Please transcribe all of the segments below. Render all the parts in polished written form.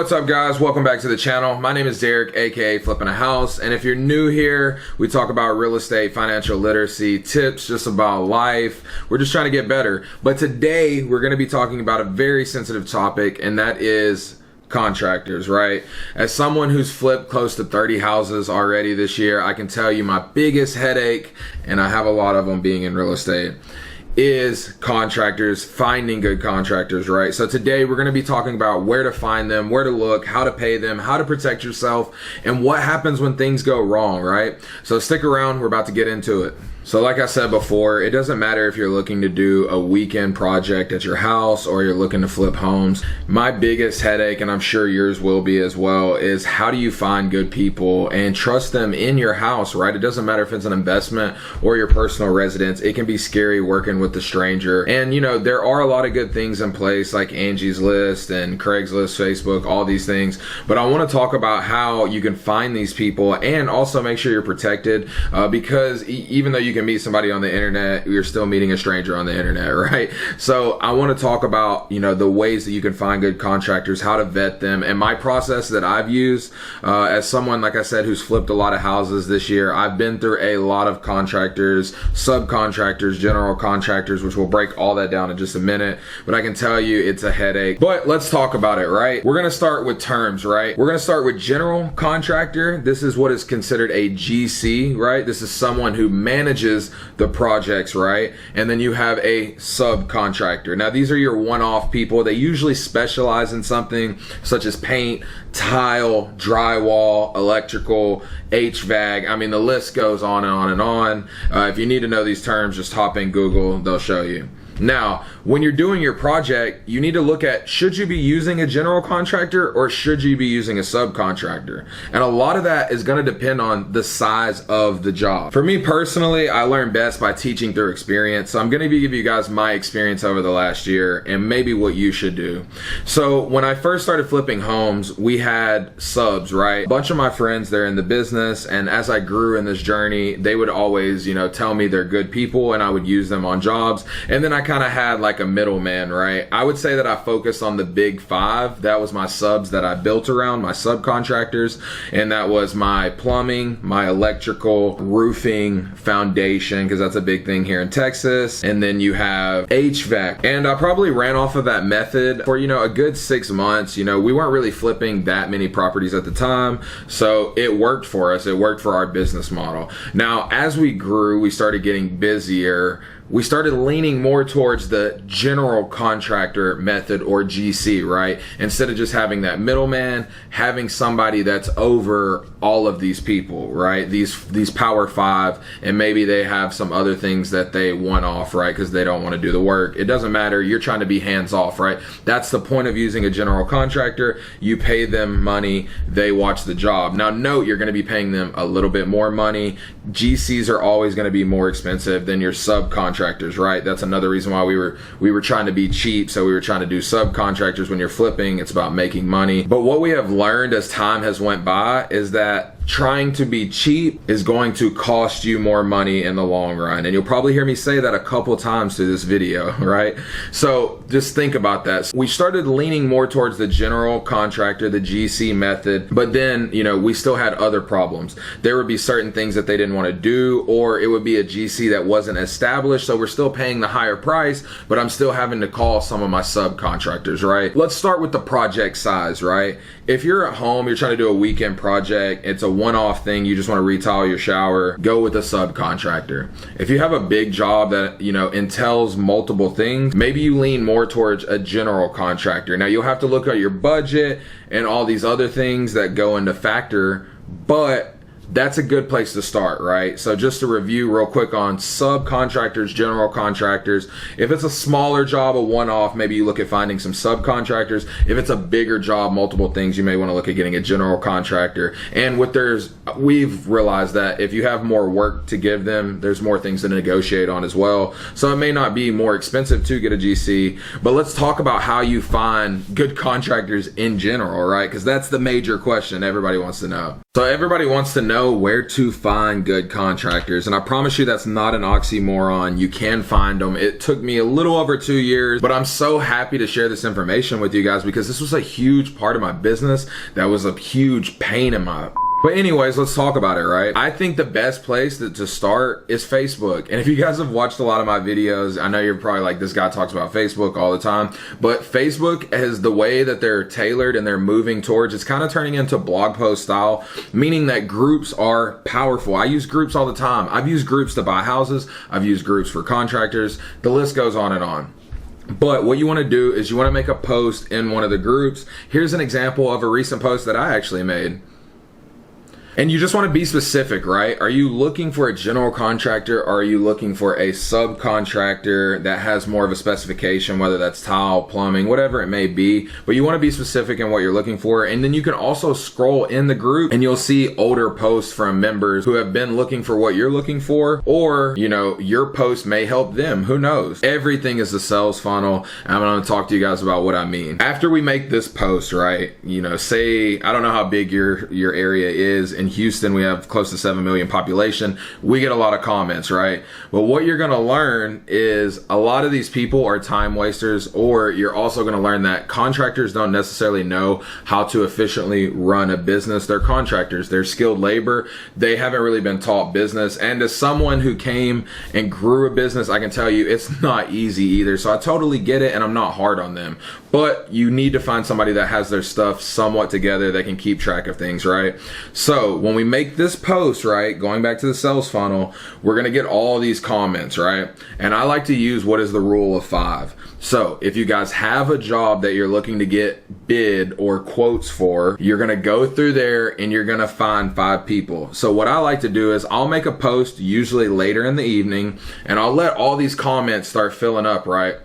What's up, guys? Welcome back to the channel. My name is Derek, aka Flippingahouse, and if you're new here, we talk about real estate, financial literacy, tips, just about life. We're just trying to get better. But today we're going to be talking about a very sensitive topic, and that is contractors, right? As someone who's flipped close to 30 houses already this year, I can tell you my biggest headache, and I have a lot of them being in real estate, is contractors, finding good contractors, right? So today we're going to be talking about where to find them, where to look, how to pay them, how to protect yourself, and what happens when things go wrong, right? So stick around, we're about to get into it. So like I said before, it doesn't matter if you're looking to do a weekend project at your house or you're looking to flip homes. My biggest headache, and I'm sure yours will be as well, is how do you find good people and trust them in your house, right? It doesn't matter if it's an investment or your personal residence. It can be scary working with a stranger. And you know, there are a lot of good things in place like Angie's List and Craigslist, Facebook, all these things. But I want to talk about how you can find these people and also make sure you're protected because even though you can meet somebody on the internet, you're still meeting a stranger on the internet, right? So I want to talk about, you know, the ways that you can find good contractors, how to vet them, and my process that I've used as someone, like I said, who's flipped a lot of houses this year. I've been through a lot of contractors, subcontractors, general contractors, which we'll break all that down in just a minute, but I can tell you it's a headache. But let's talk about it, right? We're going to start with terms, right? We're going to start with general contractor. This is what is considered a GC, right? This is someone who manages the projects, right? And then you have a subcontractor. Now these are your one-off people. They usually specialize in something such as paint, tile, drywall, electrical, HVAC. I mean, the list goes on and on and on. If you need to know these terms, just hop in Google, they'll show you. Now, when you're doing your project, you need to look at, should you be using a general contractor or should you be using a subcontractor? And a lot of that is going to depend on the size of the job. For me personally, I learn best by teaching through experience. So I'm going to give you guys my experience over the last year and maybe what you should do. So when I first started flipping homes, we had subs, right? A bunch of my friends, they're in the business, and as I grew in this journey, they would always, you know, tell me they're good people and I would use them on jobs. And then I kind of had like a middleman, right? I would say that I focused on the big five. That was my subs that I built around, my subcontractors, and that was my plumbing, my electrical, roofing, foundation, because that's a big thing here in Texas, and then you have HVAC. And I probably ran off of that method for, you know, a good 6 months. You know, we weren't really flipping that many properties at the time, so it worked for us. It worked for our business model. Now, as we grew, we started getting busier. We started leaning more towards the general contractor method, or GC, right? Instead of just having that middleman, having somebody that's over all of these people, right? These power five, and maybe they have some other things that they want off, right? Because they don't want to do the work. It doesn't matter. You're trying to be hands off, right? That's the point of using a general contractor. You pay them money, they watch the job. Now note, you're going to be paying them a little bit more money. GCs are always going to be more expensive than your subcontractors, right? That's another reason why we were trying to be cheap. So we were trying to do subcontractors. When you're flipping, it's about making money. But what we have learned as time has went by is that trying to be cheap is going to cost you more money in the long run. And you'll probably hear me say that a couple times through this video, right? So just think about that. We started leaning more towards the general contractor, the GC method, but then, you know, we still had other problems. There would be certain things that they didn't want to do, or it would be a GC that wasn't established. So we're still paying the higher price, but I'm still having to call some of my subcontractors, right? Let's start with the project size, right? If you're at home, you're trying to do a weekend project, it's a one-off thing, you just want to retile your shower, go with a subcontractor. If you have a big job that, you know, entails multiple things, maybe you lean more towards a general contractor. Now you'll have to look at your budget and all these other things that go into factor, but that's a good place to start, right? So just to review real quick on subcontractors, general contractors. If it's a smaller job, a one-off, maybe you look at finding some subcontractors. If it's a bigger job, multiple things, you may want to look at getting a general contractor. And we've realized that if you have more work to give them, there's more things to negotiate on as well. So it may not be more expensive to get a GC, but let's talk about how you find good contractors in general, right? Because that's the major question everybody wants to know. So everybody wants to know where to find good contractors, and I promise you that's not an oxymoron. You can find them. It took me a little over 2 years, but I'm so happy to share this information with you guys because this was a huge part of my business that was a huge pain in my... But anyways, let's talk about it, right? I think the best place to start is Facebook. And if you guys have watched a lot of my videos, I know you're probably like, this guy talks about Facebook all the time. But Facebook is the way that they're tailored and they're moving towards, it's kind of turning into blog post style, meaning that groups are powerful. I use groups all the time. I've used groups to buy houses. I've used groups for contractors. The list goes on and on. But what you want to do is you want to make a post in one of the groups. Here's an example of a recent post that I actually made. And you just want to be specific, right? Are you looking for a general contractor or are you looking for a subcontractor that has more of a specification, whether that's tile, plumbing, whatever it may be? But you want to be specific in what you're looking for. And then you can also scroll in the group and you'll see older posts from members who have been looking for what you're looking for, or, you know, your post may help them. Who knows? Everything is a sales funnel. And I'm going to talk to you guys about what I mean. After we make this post, right? You know, say, I don't know how big your area is. In Houston, we have close to 7 million population. We get a lot of comments, right? But what you're gonna learn is a lot of these people are time wasters, or you're also gonna learn that contractors don't necessarily know how to efficiently run a business. They're contractors, they're skilled labor. They haven't really been taught business. And as someone who came and grew a business, I can tell you it's not easy either. So I totally get it and I'm not hard on them. But you need to find somebody that has their stuff somewhat together that can keep track of things, right? So when we make this post, right, going back to the sales funnel, we're gonna get all these comments, right? And I like to use what is the rule of 5. So if you guys have a job that you're looking to get bid or quotes for, you're gonna go through there and you're gonna find 5 people. So what I like to do is I'll make a post usually later in the evening and I'll let all these comments start filling up, right?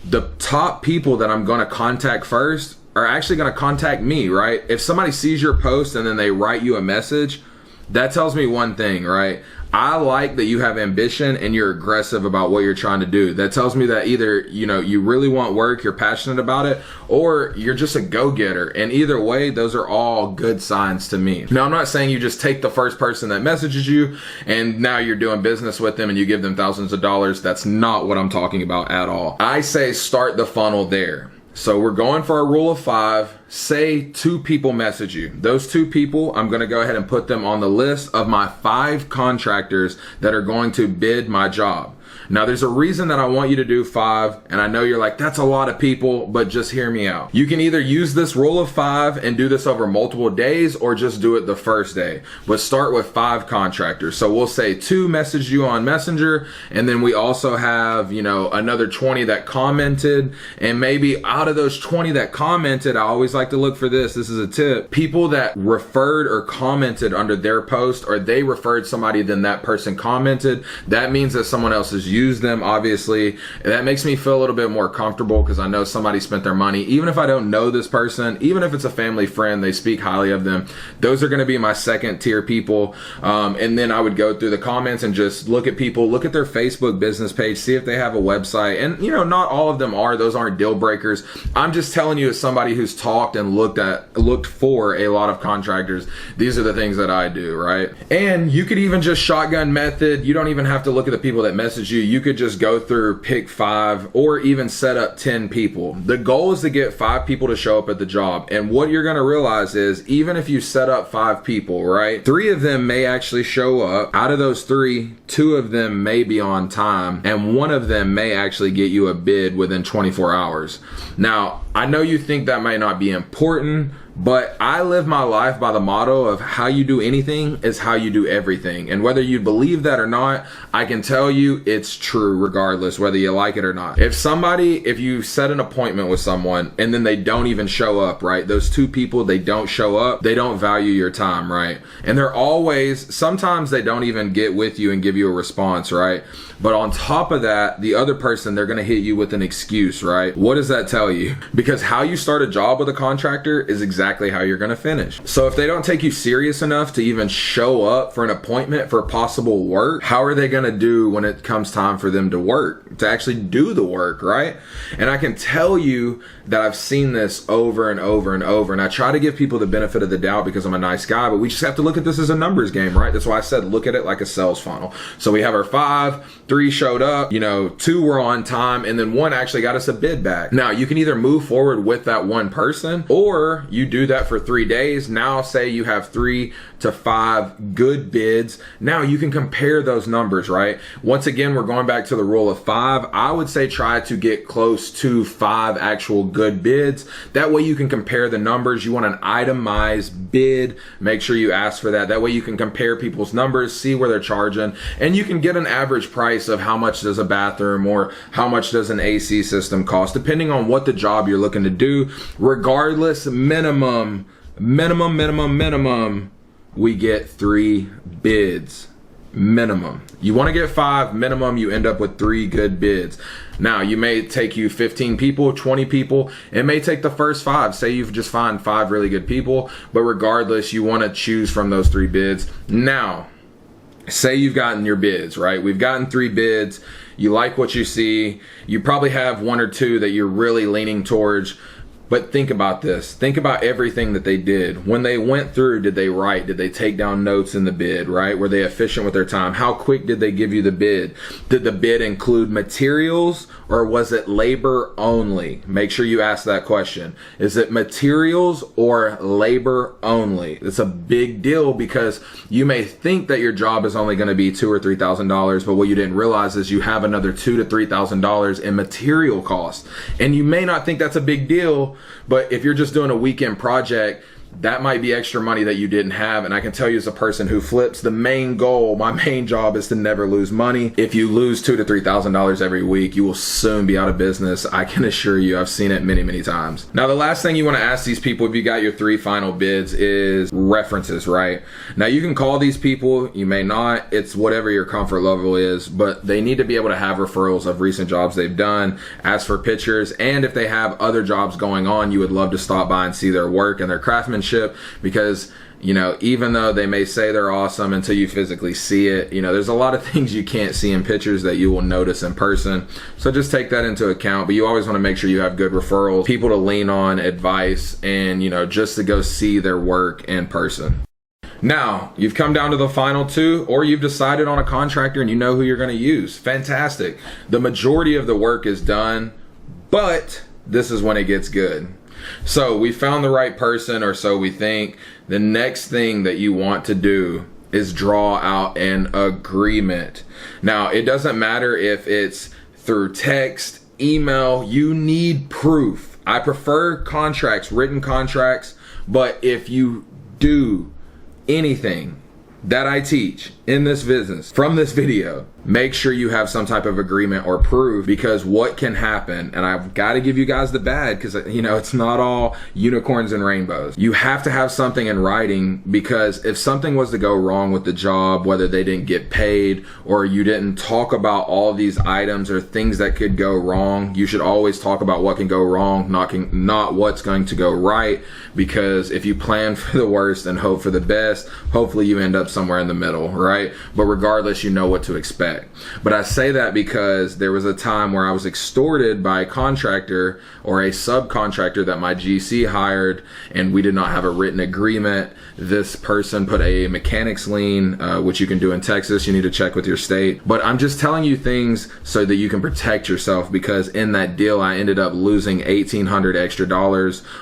The top people that I'm gonna contact first are actually gonna contact me, right? If somebody sees your post and then they write you a message, that tells me one thing, right? I like that you have ambition and you're aggressive about what you're trying to do. That tells me that either, you know, you really want work, you're passionate about it, or you're just a go-getter. And either way, those are all good signs to me. Now, I'm not saying you just take the first person that messages you and now you're doing business with them and you give them thousands of dollars. That's not what I'm talking about at all. I say start the funnel there. So we're going for a rule of 5. Say 2 people message you. Those 2 people, I'm gonna go ahead and put them on the list of my 5 contractors that are going to bid my job. Now there's a reason that I want you to do 5, and I know you're like, that's a lot of people, but just hear me out. You can either use this rule of 5 and do this over multiple days or just do it the first day. But start with 5 contractors. So we'll say 2 messaged you on Messenger, and then we also have, you know, another 20 that commented, and maybe out of those 20 that commented, I always like to look for this. This is a tip. People that referred or commented under their post, or they referred somebody, then that person commented. That means that someone else is used them, obviously. And that makes me feel a little bit more comfortable because I know somebody spent their money. Even if I don't know this person, even if it's a family friend, they speak highly of them. Those are going to be my second tier people. And then I would go through the comments and just look at people, look at their Facebook business page, see if they have a website. And you know, not all of them are. Those aren't deal breakers. I'm just telling you as somebody who's talked and looked for a lot of contractors, these are the things that I do, right? And you could even just shotgun method. You don't even have to look at the people that message you. You could just go through, pick 5, or even set up 10 people. The goal is to get 5 people to show up at the job. And what you're gonna realize is, even if you set up 5 people, right, 3 of them may actually show up. Out of those 3, 2 of them may be on time, and 1 of them may actually get you a bid within 24 hours. Now, I know you think that might not be important, but I live my life by the motto of how you do anything is how you do everything. And whether you believe that or not, I can tell you it's true regardless, whether you like it or not. If you set an appointment with someone and then they don't even show up, right? Those 2 people, they don't show up, they don't value your time, right? And they're always, sometimes they don't even get with you and give you a response, right? But on top of that, the other person, they're gonna hit you with an excuse, right? What does that tell you? Because how you start a job with a contractor is exactly exactly how you're going to finish. So if they don't take you serious enough to even show up for an appointment for possible work, how are they going to do when it comes time for them to work, to actually do the work, right? And I can tell you that I've seen this over and over and over, and I try to give people the benefit of the doubt because I'm a nice guy, but we just have to look at this as a numbers game, right? That's why I said look at it like a sales funnel. So we have our 5, 3 showed up, 2 were on time, and then 1 actually got us a bid back. Now you can either move forward with that one person, or you do that for 3 days. Now say you have 3 to 5 good bids. Now you can compare those numbers, right? Once again, we're going back to the rule of 5. I would say try to get close to 5 actual good bids. That way you can compare the numbers. You want an itemized bid. Make sure you ask for that. That way you can compare people's numbers, see where they're charging, and you can get an average price of how much does a bathroom or how much does an AC system cost, depending on what the job you're looking to do. Regardless, minimum, we get 3 bids. Minimum. You want to get 5, minimum you end up with 3 good bids. Now you may take you 15 people, 20 people. It may take the first 5. Say you've just found 5 really good people, but regardless, you want to choose from those 3 bids. Now, say you've gotten your bids, right? We've gotten 3 bids. You like what you see. You probably have 1 or 2 that you're really leaning towards. But think about this. Think about everything that they did. When they went through, did they write? Did they take down notes in the bid, right? Were they efficient with their time? How quick did they give you the bid? Did the bid include materials, or was it labor only? Make sure you ask that question. Is it materials or labor only? It's a big deal, because you may think that your job is only going to be $2,000 or $3,000, but what you didn't realize is you have another $2,000 to $3,000 in material costs. And you may not think that's a big deal, but if you're just doing a weekend project, that might be extra money that you didn't have. And I can tell you, as a person who flips, the main goal, my main job, is to never lose money. If you lose $2,000 to $3,000 every week, you will soon be out of business. I can assure you, I've seen it many, many times. Now, the last thing you want to ask these people, if you got your 3 final bids, is references, right? Now, you can call these people, you may not. It's whatever your comfort level is, but they need to be able to have referrals of recent jobs they've done, ask for pictures, and if they have other jobs going on, you would love to stop by and see their work and their craftsmanship, because even though they may say they're awesome, until you physically see it, there's a lot of things you can't see in pictures that you will notice in person. So just take that into account. But you always want to make sure you have good referrals, people to lean on, advice, and just to go see their work in person. Now, you've come down to the final 2, or you've decided on a contractor and you know who you're going to use. Fantastic. The majority of the work is done, but this is when it gets good. So we found the right person, or so we think. The next thing that you want to do is draw out an agreement. Now, it doesn't matter if it's through text, email, you need proof. I prefer contracts, written contracts, but if you do anything that I teach in this business from this video, make sure you have some type of agreement or proof, because what can happen, and I've got to give you guys the bad, because it's not all unicorns and rainbows. You have to have something in writing, because if something was to go wrong with the job, whether they didn't get paid or you didn't talk about all these items or things that could go wrong, you should always talk about what can go wrong, not what's going to go right, because if you plan for the worst and hope for the best, hopefully you end up somewhere in the middle, right? But regardless, you know what to expect. But I say that because there was a time where I was extorted by a contractor or a subcontractor that my GC hired, and we did not have a written agreement. This person put a mechanics lien, which you can do in Texas. You need to check with your state. But I'm just telling you things so that you can protect yourself, because in that deal, I ended up losing $1,800 extra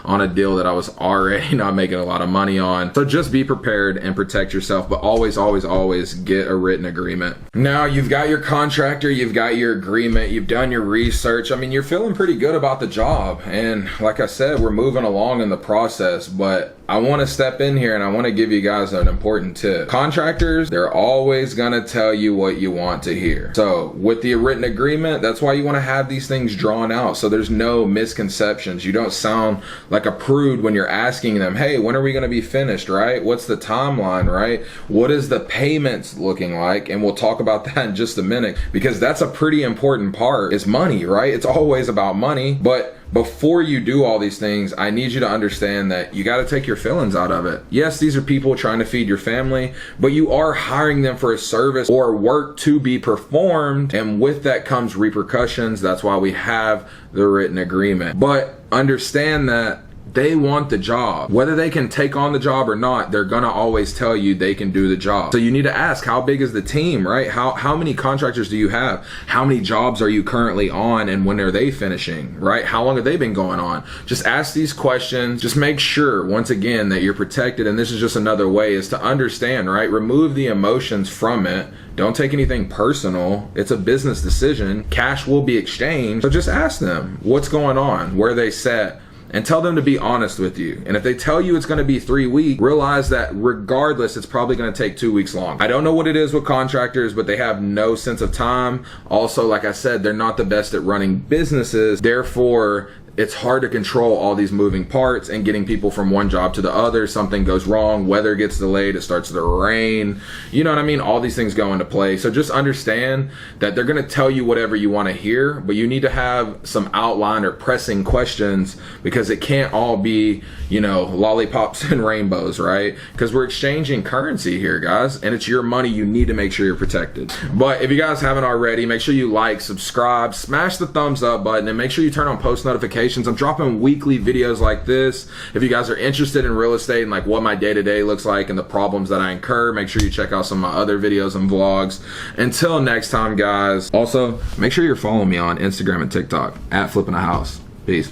on a deal that I was already not making a lot of money on. So just be prepared and protect yourself, but always, always, always get a written agreement. Now, you've got your contractor, you've got your agreement, you've done your research. I mean, you're feeling pretty good about the job. And like I said, we're moving along in the process, but I want to step in here and I want to give you guys an important tip. Contractors, they're always going to tell you what you want to hear. So with the written agreement, that's why you want to have these things drawn out, so there's no misconceptions. You don't sound like a prude when you're asking them, hey, when are we going to be finished, right? What's the timeline, right? What is the payments looking like? And we'll talk about that in just a minute, because that's a pretty important part, is money, right? It's always about money, but before you do all these things, I need you to understand that you got to take your feelings out of it. Yes, these are people trying to feed your family, but you are hiring them for a service or work to be performed, and with that comes repercussions. That's why we have the written agreement. But understand that they want the job. Whether they can take on the job or not, they're gonna always tell you they can do the job. So you need to ask, how big is the team, right? How many contractors do you have? How many jobs are you currently on, and when are they finishing, right? How long have they been going on? Just ask these questions. Just make sure, once again, that you're protected. And this is just another way, is to understand, right? Remove the emotions from it. Don't take anything personal. It's a business decision. Cash will be exchanged. So just ask them what's going on, where they set, and tell them to be honest with you. And if they tell you it's going to be 3 weeks, realize that regardless, it's probably going to take 2 weeks long. I don't know what it is with contractors, but they have no sense of time. Also, like I said, they're not the best at running businesses. Therefore, it's hard to control all these moving parts and getting people from one job to the other. Something goes wrong, weather gets delayed, it starts to rain. You know what I mean? All these things go into play. So just understand that they're going to tell you whatever you want to hear, but you need to have some outline or pressing questions, because it can't all be, you know, lollipops and rainbows, right? Because we're exchanging currency here, guys, and it's your money. You need to make sure you're protected. But if you guys haven't already, make sure you like, subscribe, smash the thumbs up button, and make sure you turn on post notifications. I'm dropping weekly videos like this. If you guys are interested in real estate and like what my day-to-day looks like and the problems that I incur, make sure you check out some of my other videos and vlogs. Until next time, guys. Also, make sure you're following me on Instagram and TikTok at Flippingahouse. Peace.